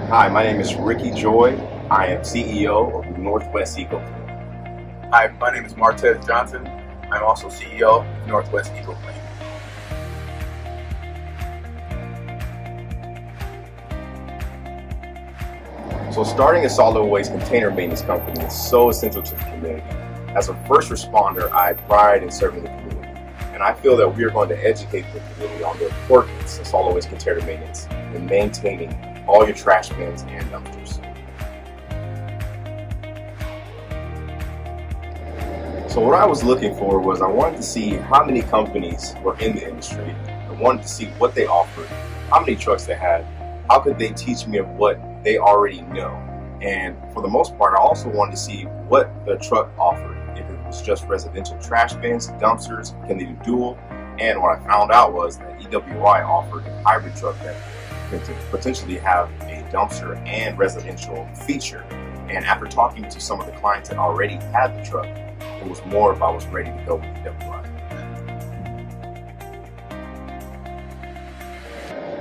Hi, my name is Ricky Joy. I am CEO of NorthWest Eco. Hi, my name is Martez Johnson. I'm also CEO of NorthWest Eco. So starting a solid waste container maintenance company is so essential to the community. As a first responder, I have pride in serving the community. And I feel that we are going to educate the community on the importance of solid waste container maintenance and maintaining all your trash bins and dumpsters. So what I was looking for was I wanted to see how many companies were in the industry. I wanted to see what they offered, how many trucks they had, how could they teach me of what they already know. And for the most part, I also wanted to see what the truck offered. If it was just residential trash bins, dumpsters, can they do dual? And what I found out was that EWI offered a hybrid truck that could potentially have a dumpster and residential feature. And after talking to some of the clients that already had the truck, it was more if I was ready to go with EWI.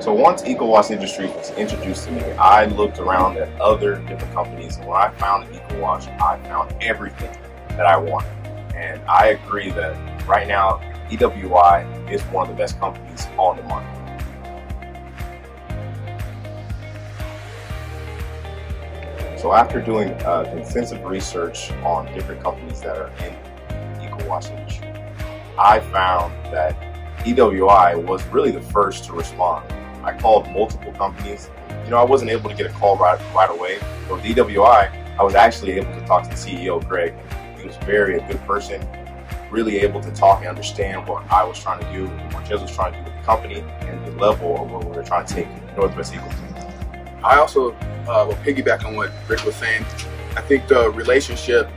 So once EcoWash Industries was introduced to me, I looked around at other different companies, and when I found EcoWash, I found everything that I wanted. And I agree that right now, EWI is one of the best companies on the market. So after doing extensive research on different companies that are in the EcoWash industry, I found that EWI was really the first to respond. I called multiple companies. I wasn't able to get a call right away. But with EWI, I was actually able to talk to the CEO, Greg. He was a good person, really able to talk and understand what I was trying to do, what Jez was trying to do with the company, and the level of what we were trying to take NorthWest Eco to. I also will piggyback on what Rick was saying. I think the relationship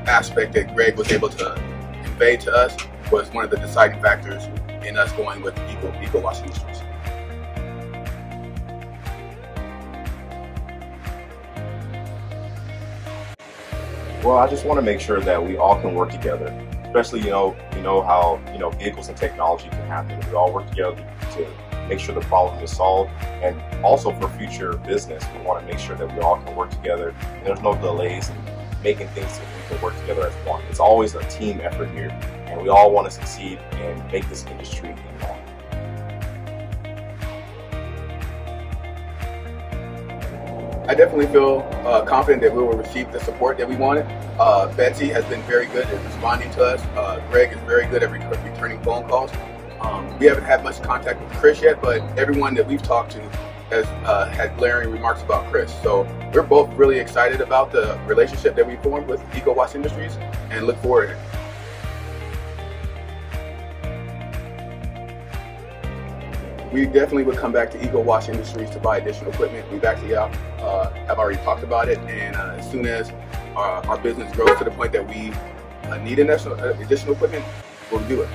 aspect that Greg was able to convey to us was one of the deciding factors in us going with EcoWash Industries. Well, I just want to make sure that we all can work together, especially, how vehicles and technology can happen. We all work together to make sure the problem is solved, and also for future business, we want to make sure that we all can work together and there's no delays in making things so we can work together as one. It's always a team effort here, and we all want to succeed and make this industry evolve. I definitely feel confident that we will receive the support that we wanted. Betsy has been very good at responding to us. Greg is very good at returning phone calls. We haven't had much contact with Chris yet, but everyone that we've talked to has had glaring remarks about Chris. So we're both really excited about the relationship that we formed with EcoWash Industries and look forward to it. We definitely would come back to EcoWash Industries to buy additional equipment. We've actually have already talked about it, and as soon as our business grows to the point that we need additional equipment, we'll do it.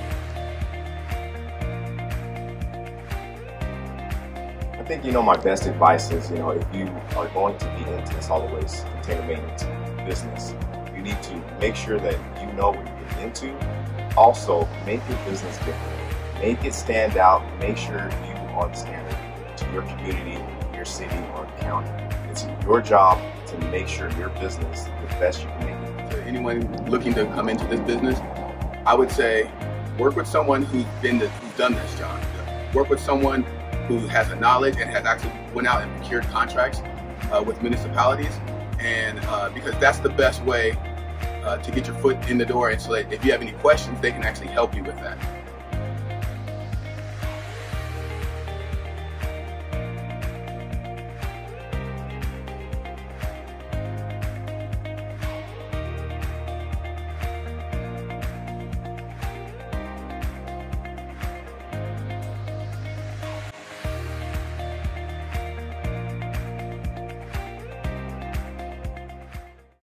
I think, my best advice is, if you are going to be into the solid waste container maintenance business, you need to make sure that you know what you're getting into. Also, make your business different. Make it stand out. Make sure you are the standard to your community, your city, or county. It's your job to make sure your business is the best you can make it. To anyone looking to come into this business, I would say work with someone who's done this job. Work with someone who has the knowledge and has actually went out and procured contracts with municipalities, and because that's the best way to get your foot in the door, and so that if you have any questions, they can actually help you with that.